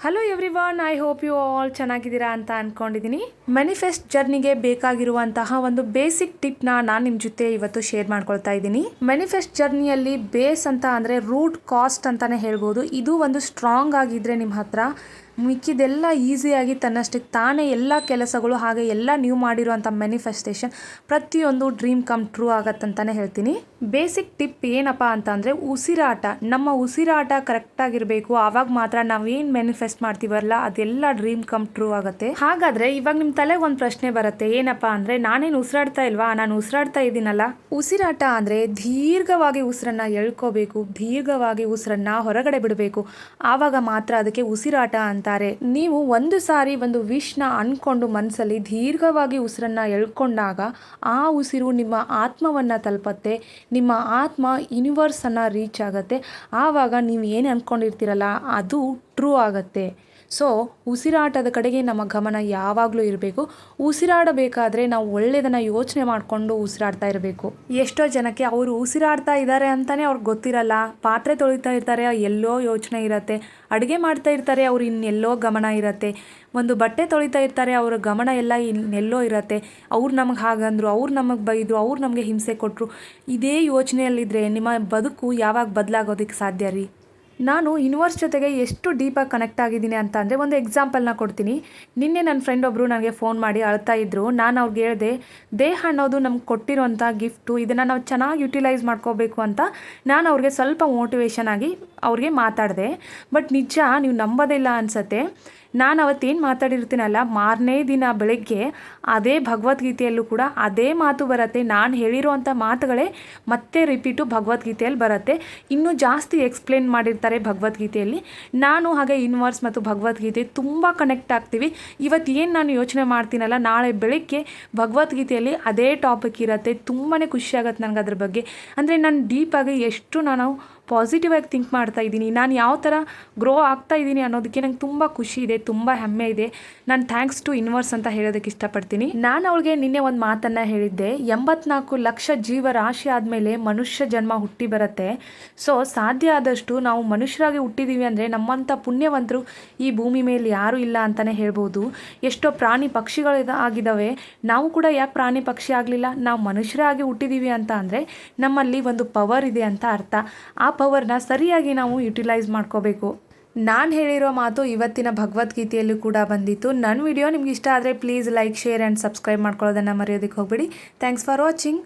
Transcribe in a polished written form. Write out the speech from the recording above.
Hello everyone, I hope you all ಚೆನ್ನಾಗಿದ್ದೀರಾ ಅಂತ ಅಂದ್ಕೊಂಡಿದ್ದೀನಿ. ಮ್ಯಾನಿಫೆಸ್ಟ್ ಜರ್ನಿಗೆ ಬೇಕಾಗಿರುವಂತಹ ಒಂದು ಬೇಸಿಕ್ ಟಿಪ್ನ ನಾನು ನಿಮ್ಮ ಜೊತೆ ಇವತ್ತು ಶೇರ್ ಮಾಡ್ಕೊಳ್ತಾ ಇದ್ದೀನಿ. ಮ್ಯಾನಿಫೆಸ್ಟ್ ಜರ್ನಿಯಲ್ಲಿ ಬೇಸ್ ಅಂತ ಅಂದರೆ ರೂಟ್ ಕಾಸ್ಟ್ ಅಂತಲೇ ಹೇಳ್ಬೋದು. ಇದು ಒಂದು ಸ್ಟ್ರಾಂಗ್ ಆಗಿದ್ದರೆ ನಿಮ್ಮ ಹತ್ರ ಮಿಕ್ಕಿದೆಲ್ಲ ಈಸಿಯಾಗಿ ತನ್ನಷ್ಟಕ್ಕೆ ತಾನೇ ಎಲ್ಲ ಕೆಲಸಗಳು ಹಾಗೆ ಎಲ್ಲ ನೀವು ಮಾಡಿರುವಂಥ ಮ್ಯಾನಿಫೆಸ್ಟೇಷನ್ ಪ್ರತಿಯೊಂದು ಡ್ರೀಮ್ ಕಮ್ ಟ್ರೂ ಆಗತ್ತಂತಲೇ ಹೇಳ್ತೀನಿ. ಬೇಸಿಕ್ ಟಿಪ್ ಏನಪ್ಪ ಅಂತ ಅಂದರೆ ಉಸಿರಾಟ. ನಮ್ಮ ಉಸಿರಾಟ ಕರೆಕ್ಟಾಗಿರಬೇಕು. ಆವಾಗ ಮಾತ್ರ ನಾವೇನು ಮ್ಯಾನಿಫೆಸ್ಟ್ ಮಾಡ್ತೀವಲ್ಲ ಅದೆಲ್ಲ ಡ್ರೀಮ್ ಕಮ್ ಟ್ರೂ ಆಗುತ್ತೆ. ಹಾಗಾದರೆ ಇವಾಗ ನಿಮ್ಮ ತಲೆಗೆ ಒಂದು ಪ್ರಶ್ನೆ ಬರುತ್ತೆ, ಏನಪ್ಪ ಅಂದರೆ ನಾನೇನು ಉಸಿರಾಡ್ತಾ ಇಲ್ವಾ, ನಾನು ಉಸಿರಾಡ್ತಾ ಇದ್ದೀನಲ್ಲ. ಉಸಿರಾಟ ಅಂದರೆ ದೀರ್ಘವಾಗಿ ಉಸಿರನ್ನು ಎಳ್ಕೋಬೇಕು, ದೀರ್ಘವಾಗಿ ಉಸಿರನ್ನು ಹೊರಗಡೆ ಬಿಡಬೇಕು. ಆವಾಗ ಮಾತ್ರ ಅದಕ್ಕೆ ಉಸಿರಾಟ ಅಂತ. ನೀವು ಒಂದು ಸಾರಿ ಒಂದು ವಿಶ್ನ ಅನ್ಕೊಂಡು ಮನಸ್ಸಲ್ಲಿ ದೀರ್ಘವಾಗಿ ಉಸಿರನ್ನ ಎಳ್ಕೊಂಡಾಗ ಆ ಉಸಿರು ನಿಮ್ಮ ಆತ್ಮವನ್ನು ತಲುಪತ್ತೆ. ನಿಮ್ಮ ಆತ್ಮ ಯೂನಿವರ್ಸನ್ನು ರೀಚ್ ಆಗುತ್ತೆ. ಆವಾಗ ನೀವು ಏನು ಅಂದ್ಕೊಂಡಿರ್ತೀರಲ್ಲ ಅದು ಟ್ರೂ ಆಗುತ್ತೆ. ಸೊ ಉಸಿರಾಟದ ಕಡೆಗೆ ನಮ್ಮ ಗಮನ ಯಾವಾಗಲೂ ಇರಬೇಕು. ಉಸಿರಾಡಬೇಕಾದ್ರೆ ನಾವು ಒಳ್ಳೆಯದನ್ನು ಯೋಚನೆ ಮಾಡಿಕೊಂಡು ಉಸಿರಾಡ್ತಾ ಇರಬೇಕು. ಎಷ್ಟೋ ಜನಕ್ಕೆ ಅವರು ಉಸಿರಾಡ್ತಾ ಇದ್ದಾರೆ ಅಂತಲೇ ಅವ್ರಿಗೆ ಗೊತ್ತಿರಲ್ಲ. ಪಾತ್ರೆ ತೊಳಿತಾ ಇರ್ತಾರೆ, ಎಲ್ಲೋ ಯೋಚನೆ ಇರುತ್ತೆ. ಅಡುಗೆ ಮಾಡ್ತಾ ಇರ್ತಾರೆ, ಅವ್ರು ಇನ್ನೆಲ್ಲೋ ಗಮನ ಇರುತ್ತೆ. ಒಂದು ಬಟ್ಟೆ ತೊಳಿತಾ ಇರ್ತಾರೆ, ಅವರ ಗಮನ ಎಲ್ಲ ಇನ್ನೆಲ್ಲೋ ಇರುತ್ತೆ. ಅವ್ರು ನಮಗೆ ಹಾಗಂದ್ರು, ಅವ್ರು ನಮಗೆ ಬೈದರು, ಅವ್ರು ನಮಗೆ ಹಿಂಸೆ ಕೊಟ್ಟರು. ಇದೇ ಯೋಚನೆಯಲ್ಲಿದ್ದರೆ ನಿಮ್ಮ ಬದುಕು ಯಾವಾಗ ಬದಲಾಗೋದಕ್ಕೆ ಸಾಧ್ಯ ರೀ? ನಾನು ಯೂನಿವರ್ಸ್ ಜೊತೆಗೆ ಎಷ್ಟು ಡೀಪಾಗಿ ಕನೆಕ್ಟ್ ಆಗಿದ್ದೀನಿ ಅಂತ ಅಂದರೆ ಒಂದು ಎಕ್ಸಾಂಪಲ್ನ ಕೊಡ್ತೀನಿ. ನಿನ್ನೆ ನನ್ನ ಫ್ರೆಂಡ್ ಒಬ್ಬರು ನನಗೆ ಫೋನ್ ಮಾಡಿ ಅಳ್ತಾ ಇದ್ದರು. ನಾನು ಅವ್ರಿಗೆ ಹೇಳಿದೆ, ದೇಹ ಅನ್ನೋದು ನಮ್ಗೆ ಕೊಟ್ಟಿರೋಂಥ ಗಿಫ್ಟು, ಇದನ್ನು ನಾವು ಚೆನ್ನಾಗಿ ಯುಟಿಲೈಸ್ ಮಾಡ್ಕೋಬೇಕು ಅಂತ ನಾನು ಅವ್ರಿಗೆ ಸ್ವಲ್ಪ ಮೋಟಿವೇಶನ್ ಆಗಿ ಅವ್ರಿಗೆ ಮಾತಾಡಿದೆ. ಬಟ್ ನಿಜ ನೀವು ನಂಬೋದಿಲ್ಲ ಅನಿಸುತ್ತೆ, ನಾನು ಅವತ್ತೇನು ಮಾತಾಡಿರ್ತೀನಲ್ಲ, ಮಾರನೇ ದಿನ ಬೆಳಗ್ಗೆ ಅದೇ ಭಗವದ್ಗೀತೆಯಲ್ಲೂ ಕೂಡ ಅದೇ ಮಾತು ಬರುತ್ತೆ. ನಾನು ಹೇಳಿರೋವಂಥ ಮಾತುಗಳೇ ಮತ್ತೆ ರಿಪೀಟು ಭಗವದ್ಗೀತೆಯಲ್ಲಿ ಬರುತ್ತೆ. ಇನ್ನೂ ಜಾಸ್ತಿ ಎಕ್ಸ್ಪ್ಲೇನ್ ಮಾಡಿರ್ತಾರೆ ಭಗವದ್ಗೀತೆಯಲ್ಲಿ. ನಾನು ಹಾಗೆ ಯೂನಿವರ್ಸ್ ಮತ್ತು ಭಗವದ್ಗೀತೆ ತುಂಬ ಕನೆಕ್ಟ್ ಆಗ್ತೀವಿ. ಇವತ್ತು ಏನು ನಾನು ಯೋಚನೆ ಮಾಡ್ತೀನಲ್ಲ, ನಾಳೆ ಬೆಳಗ್ಗೆ ಭಗವದ್ಗೀತೆಯಲ್ಲಿ ಅದೇ ಟಾಪಿಕ್ ಇರುತ್ತೆ. ತುಂಬಾ ಖುಷಿಯಾಗತ್ತೆ ನನಗೆ ಅದ್ರ ಬಗ್ಗೆ. ಅಂದರೆ ನಾನು ಡೀಪಾಗಿ ಎಷ್ಟು ನಾನು ಪಾಸಿಟಿವ್ ಆಗಿ ಥಿಂಕ್ ಮಾಡ್ತಾ ಇದ್ದೀನಿ, ನಾನು ಯಾವ ಥರ ಗ್ರೋ ಆಗ್ತಾ ಇದ್ದೀನಿ ಅನ್ನೋದಕ್ಕೆ ನಂಗೆ ತುಂಬ ಖುಷಿ ಇದೆ, ತುಂಬ ಹೆಮ್ಮೆ ಇದೆ. ನಾನು ಥ್ಯಾಂಕ್ಸ್ ಟು ಯೂನಿವರ್ಸ್ ಅಂತ ಹೇಳೋದಕ್ಕೆ ಇಷ್ಟಪಡ್ತೀನಿ. ನಾನು ಅವಳಿಗೆ ನಿನ್ನೆ ಒಂದು ಮಾತನ್ನು ಹೇಳಿದ್ದೆ, 84 ಲಕ್ಷ ಜೀವರಾಶಿ ಆದಮೇಲೆ ಮನುಷ್ಯ ಜನ್ಮ ಹುಟ್ಟಿ ಬರುತ್ತೆ. ಸೊ ಸಾಧ್ಯ ಆದಷ್ಟು ನಾವು ಮನುಷ್ಯರಾಗಿ ಹುಟ್ಟಿದ್ದೀವಿ ಅಂದರೆ ನಮ್ಮಂಥ ಪುಣ್ಯವಂತರು ಈ ಭೂಮಿ ಮೇಲೆ ಯಾರೂ ಇಲ್ಲ ಅಂತಲೇ ಹೇಳ್ಬೋದು. ಎಷ್ಟೋ ಪ್ರಾಣಿ ಪಕ್ಷಿಗಳು ಆಗಿದ್ದಾವೆ, ನಾವು ಕೂಡ ಯಾಕೆ ಪ್ರಾಣಿ ಪಕ್ಷಿ ಆಗಲಿಲ್ಲ? ನಾವು ಮನುಷ್ಯರಾಗಿ ಹುಟ್ಟಿದ್ದೀವಿ ಅಂತ ಅಂದರೆ ನಮ್ಮಲ್ಲಿ ಒಂದು ಪವರ್ ಇದೆ ಅಂತ ಅರ್ಥ. ಆ ಪವರ್ನ ಸರಿಯಾಗಿ ನಾವು ಯುಟಿಲೈಸ್ ಮಾಡ್ಕೋಬೇಕು. ನಾನು ಹೇಳಿರೋ ಮಾತು ಇವತ್ತಿನ ಭಗವದ್ಗೀತೆಯಲ್ಲೂ ಕೂಡ ಬಂದಿತ್ತು. ನನ್ನ ವಿಡಿಯೋ ನಿಮ್ಗೆ ಇಷ್ಟ ಆದರೆ please like, share and subscribe ಮಾಡ್ಕೊಳ್ಳೋದನ್ನು ಮರೆಯೋದಕ್ಕೆ ಹೋಗಬೇಡಿ. Thanks for watching.